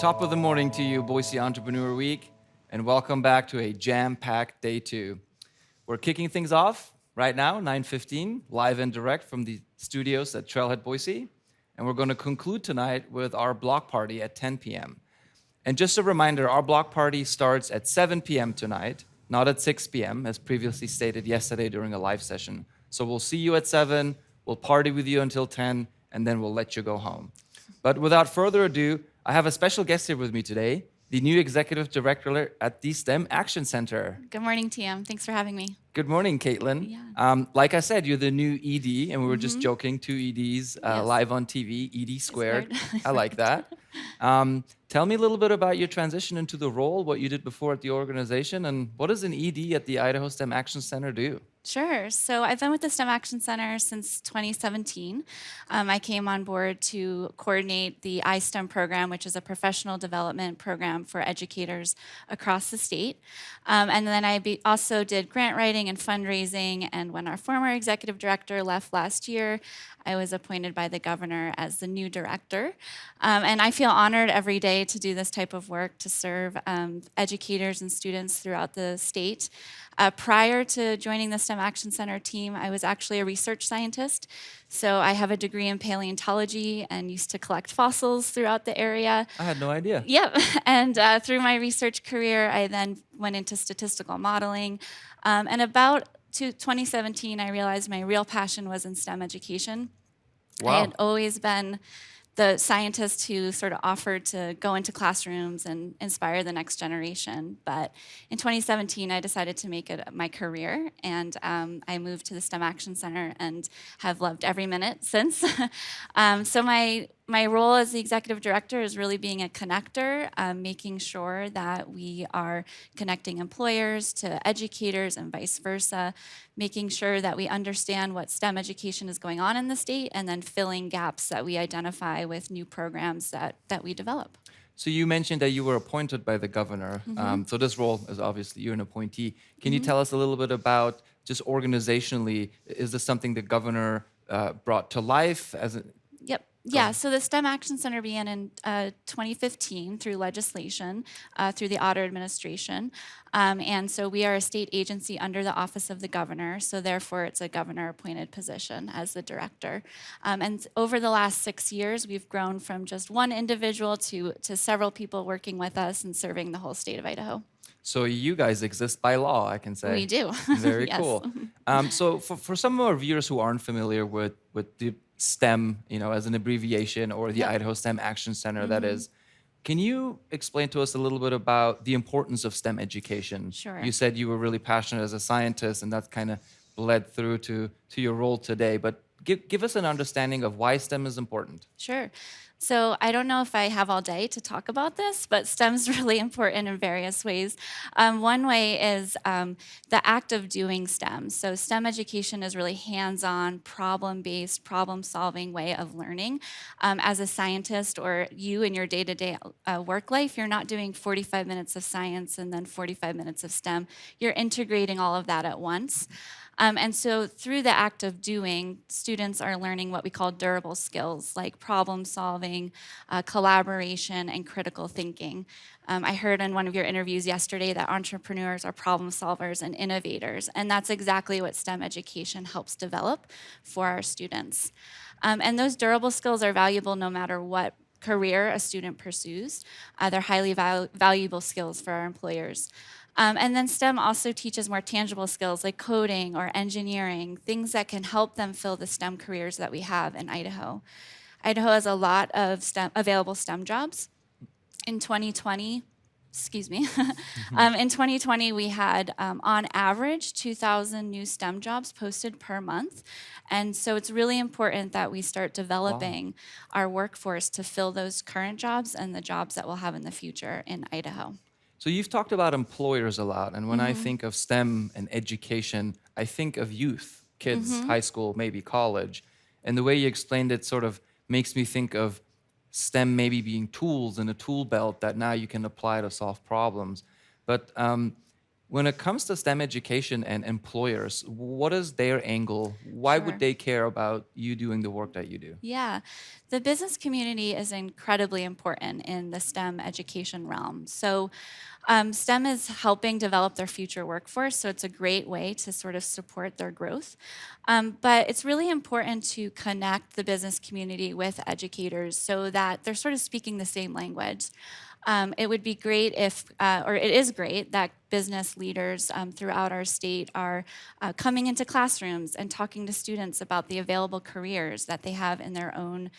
Top of the morning to you, Boise Entrepreneur Week, and welcome back to a jam-packed day two. We're kicking things off right now, 9:15, live and direct from the studios at Trailhead Boise, and we're going to conclude tonight with our block party at 10 p.m. And just a reminder, our block party starts at 7 p.m. tonight, not at 6 p.m., as previously stated yesterday during a live session. So we'll see you at 7, we'll party with you until 10, and then we'll let you go home. But without further ado, I have a special guest here with me today, the new Executive Director at the STEM Action Center. Good morning, TM. Thanks for having me. Good morning, Kaitlin. Yeah. Like I said, you're the new ED, and we were just joking, two EDs Yes. live on TV, ED squared. I like that. Tell me a little bit about your transition into the role, what you did before at the organization, and what does an ED at the Idaho STEM Action Center do? Sure. So I've been with the STEM Action Center since 2017. I came on board to coordinate the iSTEM program, which is a professional development program for educators across the state. And then I also did grant writing and fundraising. And when our former executive director left last year, I was appointed by the governor as the new director. And I feel honored every day to do this type of work to serve educators and students throughout the state. Prior to joining the STEM Action Center team, I was actually a research scientist. So I have a degree in paleontology and used to collect fossils throughout the area. I had no idea. Yep. And through my research career, I then went into statistical modeling. And about 2017, I realized my real passion was in STEM education. Wow. I had always been the scientist who sort of offered to go into classrooms and inspire the next generation. But in 2017, I decided to make it my career, and I moved to the STEM Action Center and have loved every minute since. So my role as the executive director is really being a connector, making sure that we are connecting employers to educators and vice versa, making sure that we understand what STEM education is going on in the state, and then filling gaps that we identify with new programs that we develop. So you mentioned that you were appointed by the governor. So this role is obviously you're an appointee. Can you tell us a little bit about just organizationally, is this something the governor brought to life as a Yep. Yeah, so the STEM Action Center began in 2015 through legislation, through the Otter administration. And so we are a state agency under the office of the governor, so therefore it's a governor-appointed position as the director. And over the last 6 years, we've grown from just one individual to several people working with us and serving the whole state of Idaho. So you guys exist by law, I can say. We do. Very Yes. cool. So for some of our viewers who aren't familiar with the STEM, as an abbreviation, or the Idaho STEM Action Center, that is, can you explain to us a little bit about the importance of STEM education? Sure. You said you were really passionate as a scientist, and that's kind of bled through to your role today. But give us an understanding of why STEM is important. Sure. So I don't know if I have all day to talk about this, but STEM's really important in various ways. One way is the act of doing STEM. So STEM education is really hands-on, problem-based, problem-solving way of learning. As a scientist, or you in your day-to-day work life, you're not doing 45 minutes of science and then 45 minutes of STEM. You're integrating all of that at once. And so through the act of doing, students are learning what we call durable skills, like problem solving, collaboration, and critical thinking. I heard in one of your interviews yesterday that entrepreneurs are problem solvers and innovators, and that's exactly what STEM education helps develop for our students. And those durable skills are valuable no matter what career a student pursues. They're highly valuable skills for our employers. And then STEM also teaches more tangible skills like coding or engineering, things that can help them fill the STEM careers that we have in Idaho. Idaho has a lot of available STEM jobs. In 2020, in 2020 we had on average 2,000 new STEM jobs posted per month. And so it's really important that we start developing our workforce to fill those current jobs and the jobs that we'll have in the future in Idaho. So you've talked about employers a lot, and when I think of STEM and education, I think of youth, kids, high school, maybe college. And the way you explained it sort of makes me think of STEM maybe being tools in a tool belt that now you can apply to solve problems. But When it comes to STEM education and employers, what is their angle? Why would Sure. they care about you doing the work that you do? Yeah, the business community is incredibly important in the STEM education realm. So, STEM is helping develop their future workforce, so it's a great way to sort of support their growth. But it's really important to connect the business community with educators so that they're sort of speaking the same language. It would be great if, or it is great that business leaders throughout our state are coming into classrooms and talking to students about the available careers that they have in their own,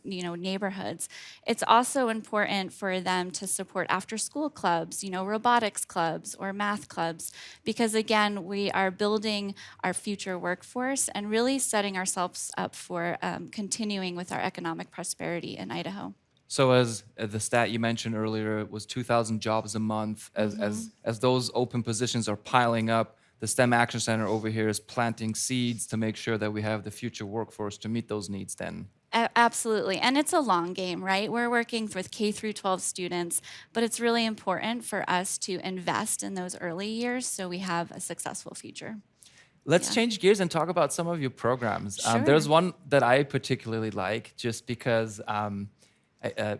neighborhoods. It's also important for them to support after-school clubs, robotics clubs or math clubs, because again, we are building our future workforce and really setting ourselves up for continuing with our economic prosperity in Idaho. So as the stat you mentioned earlier, it was 2,000 jobs a month. As those open positions are piling up, the STEM Action Center over here is planting seeds to make sure that we have the future workforce to meet those needs then. Absolutely. And it's a long game, right? We're working with K through 12 students, but it's really important for us to invest in those early years so we have a successful future. Let's Yeah. change gears and talk about some of your programs. Sure. There's one that I particularly like just because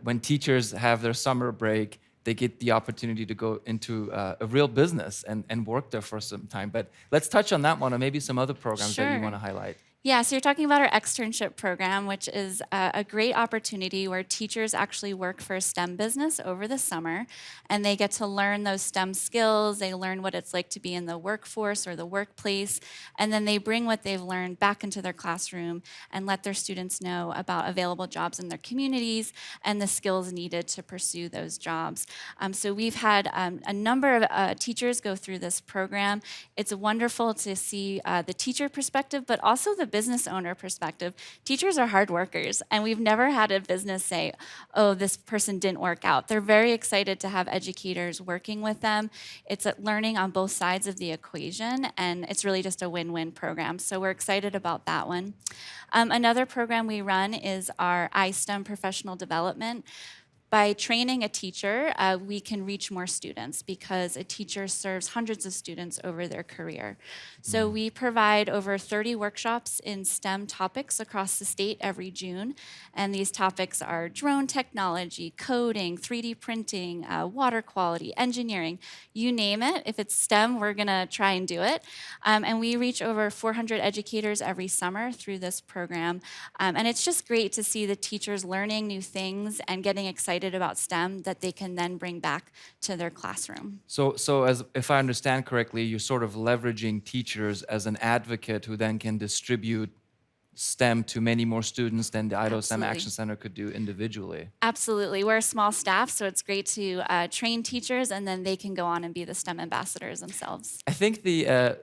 when teachers have their summer break, they get the opportunity to go into a real business and work there for some time. But let's touch on that one and maybe some other programs that you Sure. want to highlight. Yeah, so you're talking about our externship program, which is a great opportunity where teachers actually work for a STEM business over the summer, and they get to learn those STEM skills. They learn what it's like to be in the workforce or the workplace, and then they bring what they've learned back into their classroom and let their students know about available jobs in their communities and the skills needed to pursue those jobs. So we've had a number of teachers go through this program. It's wonderful to see the teacher perspective, but also the business owner perspective. Teachers are hard workers, and we've never had a business say, oh, this person didn't work out. They're very excited to have educators working with them. It's learning on both sides of the equation, and it's really just a win-win program. So we're excited about that one. Another program we run is our iSTEM professional development. By training a teacher, we can reach more students because a teacher serves hundreds of students over their career. So we provide over 30 workshops in STEM topics across the state every June. And these topics are drone technology, coding, 3D printing, water quality, engineering, you name it. If it's STEM, we're going to try and do it. And we reach over 400 educators every summer through this program. And it's just great to see the teachers learning new things and getting excited about STEM that they can then bring back to their classroom. So as if I understand correctly, you're sort of leveraging teachers as an advocate who then can distribute STEM to many more students than the Idaho STEM Absolutely. Action Center could do individually. Absolutely. We're a small staff, so it's great to train teachers, and then they can go on and be the STEM ambassadors themselves. I think the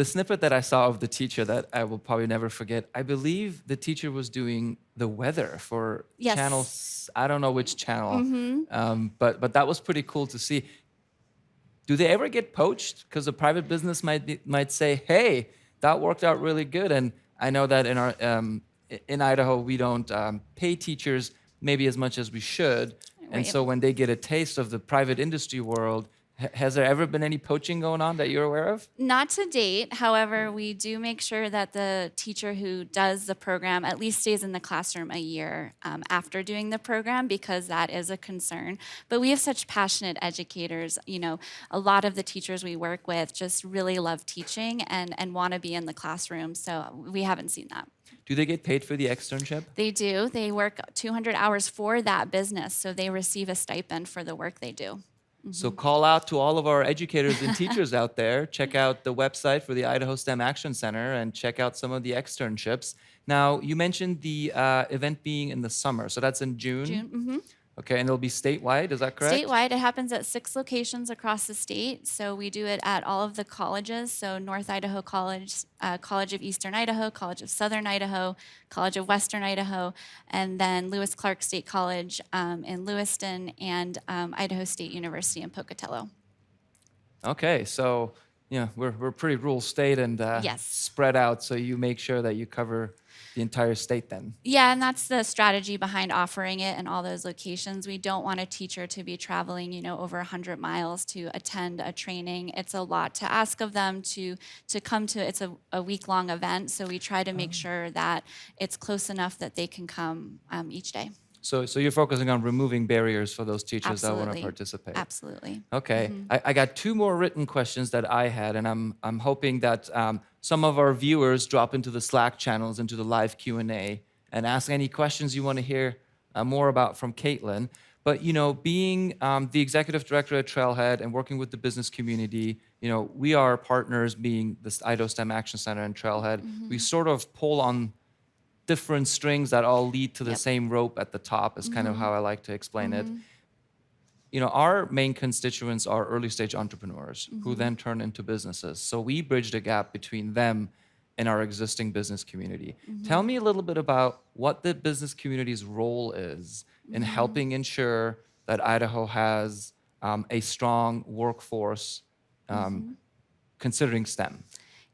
snippet that I saw of the teacher that I will probably never forget, I believe the teacher was doing the weather for Yes. channels. I don't know which channel, but that was pretty cool to see. Do they ever get poached? Because a private business might say, "Hey, that worked out really good." And I know that in Idaho we don't pay teachers maybe as much as we should, and Right. so when they get a taste of the private industry world, has there ever been any poaching going on that you're aware of? Not to date. However, we do make sure that the teacher who does the program at least stays in the classroom a year after doing the program because that is a concern. But we have such passionate educators. A lot of the teachers we work with just really love teaching and want to be in the classroom. So we haven't seen that. Do they get paid for the externship? They do. They work 200 hours for that business, so they receive a stipend for the work they do. So call out to all of our educators and teachers out there. Check out the website for the Idaho STEM Action Center and check out some of the externships. Now, you mentioned the event being in the summer, so that's in June. June. Okay, and it'll be statewide, is that correct? Statewide, it happens at 6 locations across the state. So we do it at all of the colleges. So North Idaho College, College of Eastern Idaho, College of Southern Idaho, College of Western Idaho, and then Lewis Clark State College in Lewiston, and Idaho State University in Pocatello. Okay, so we're a pretty rural state and Yes. spread out, so you make sure that you cover the entire state then. Yeah, and that's the strategy behind offering it in all those locations. We don't want a teacher to be traveling, over 100 miles to attend a training. It's a lot to ask of them to come to. It's a week-long event, so we try to make sure that it's close enough that they can come each day. So you're focusing on removing barriers for those teachers that want to Absolutely. participate. Absolutely. Okay, I got two more written questions that I had, and I'm hoping that some of our viewers drop into the Slack channels, into the live Q&A, and ask any questions you want to hear more about from Kaitlin. But being the executive director at Trailhead and working with the business community, we are partners, being the Idaho STEM Action Center and Trailhead. We sort of pull on different strings that all lead to the Yep. same rope at the top, is kind of how I like to explain it. Our main constituents are early stage entrepreneurs who then turn into businesses. So we bridge the gap between them and our existing business community. Tell me a little bit about what the business community's role is in helping ensure that Idaho has a strong workforce considering STEM.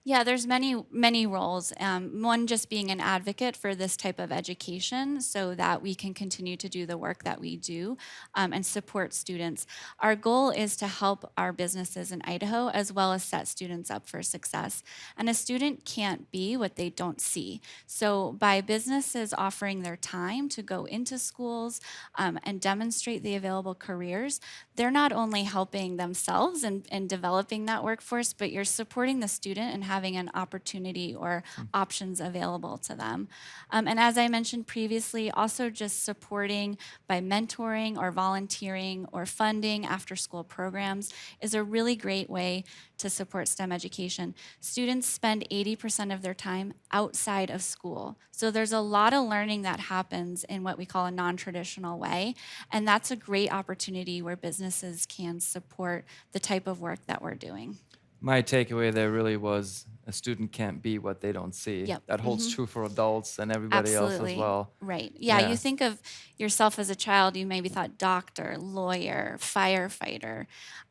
Yeah, there's many roles. One just being an advocate for this type of education so that we can continue to do the work that we do and support students. Our goal is to help our businesses in Idaho as well as set students up for success. And a student can't be what they don't see. So by businesses offering their time to go into schools and demonstrate the available careers, they're not only helping themselves in developing that workforce, but you're supporting the student and having an opportunity or options available to them. And as I mentioned previously, also just supporting by mentoring or volunteering or funding after-school programs is a really great way to support STEM education. Students spend 80% of their time outside of school. So there's a lot of learning that happens in what we call a non-traditional way. And that's a great opportunity where businesses can support the type of work that we're doing. My takeaway there really was a student can't be what they don't see. Yep. That holds true for adults and everybody else as well. Right. Yeah, Yeah. you think of yourself as a child, you maybe thought doctor, lawyer, firefighter.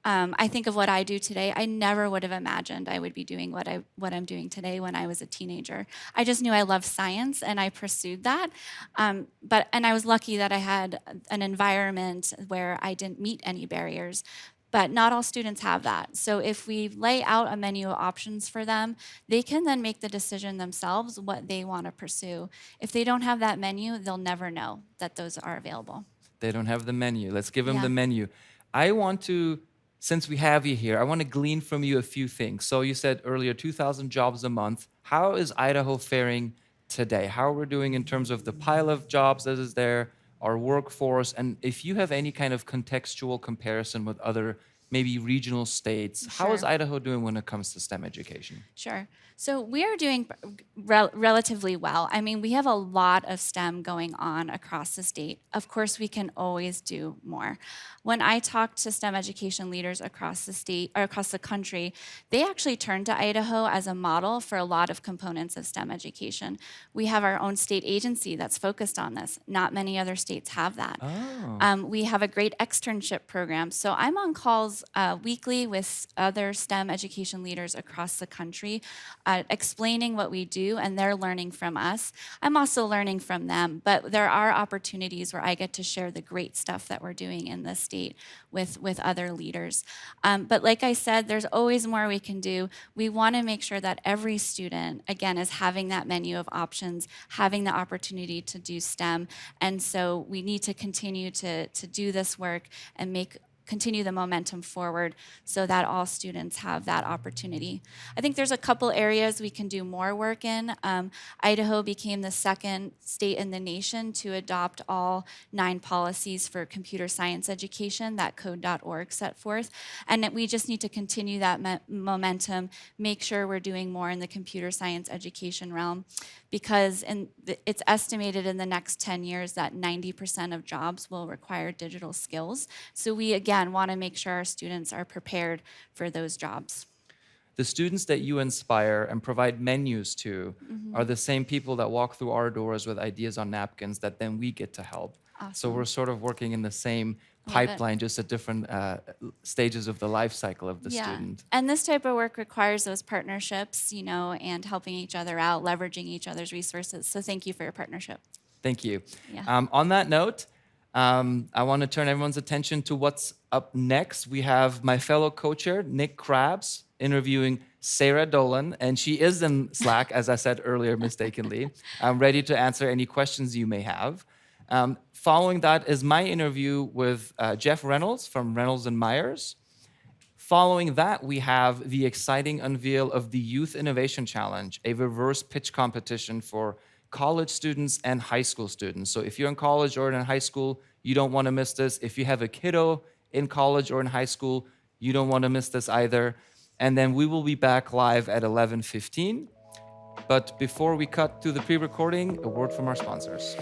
I think of what I do today. I never would have imagined I would be doing what I'm doing today when I was a teenager. I just knew I loved science and I pursued that. And I was lucky that I had an environment where I didn't meet any barriers. But not all students have that. So if we lay out a menu of options for them, they can then make the decision themselves what they want to pursue. If they don't have that menu, they'll never know that those are available. They don't have the menu. Let's give them Yeah. the menu. I want to, since we have you here, I want to glean from you a few things. So you said earlier 2,000 jobs a month. How is Idaho faring today? How are we doing in terms of the pile of jobs that is there, our workforce, and if you have any kind of contextual comparison with other maybe regional states, how is Sure. Idaho doing when it comes to STEM education? Sure. So we are doing relatively well. I mean, we have a lot of STEM going on across the state. Of course, we can always do more. When I talk to STEM education leaders across the state or across the country, they actually turn to Idaho as a model for a lot of components of STEM education. We have our own state agency that's focused on this. Not many other states have that. Oh. We have a great externship program. So I'm on calls weekly with other STEM education leaders across the country, explaining what we do, and they're learning from us. I'm also learning from them, but there are opportunities where I get to share the great stuff that we're doing in the state with other leaders. But like I said, there's always more we can do. We want to make sure that every student, again, is having that menu of options, having the opportunity to do STEM. And so we need to continue to do this work and continue the momentum forward so that all students have that opportunity. I think there's a couple areas we can do more work in. Idaho became the second state in the nation to adopt all 9 policies for computer science education that code.org set forth. And that we just need to continue that momentum, make sure we're doing more in the computer science education realm, because it's estimated in the next 10 years that 90% of jobs will require digital skills. So we, again, want to make sure our students are prepared for those jobs. the students that you inspire and provide menus to are the same people that walk through our doors with ideas on napkins that then we get to help. So Awesome. we're sort of working in the same Love it. pipeline, just at different stages of the life cycle of the student. And this type of work requires those partnerships, and helping each other out, leveraging each other's resources. So thank you for your partnership. Thank you. Yeah. On that note, I want to turn everyone's attention to what's up next. We have my fellow co-chair, Nick Krabs, interviewing Sarah Dolan, and she is in Slack, as I said earlier mistakenly. I'm ready to answer any questions you may have. Following that is my interview with Jeff Reynolds from Reynolds and Myers. Following that, we have the exciting unveil of the Youth Innovation Challenge, a reverse pitch competition for college students and high school students. So if you're in college or in high school, you don't want to miss this. If you have a kiddo in college or in high school, you don't want to miss this either. And then we will be back live at 11:15. But before we cut to the pre-recording, a word from our sponsors.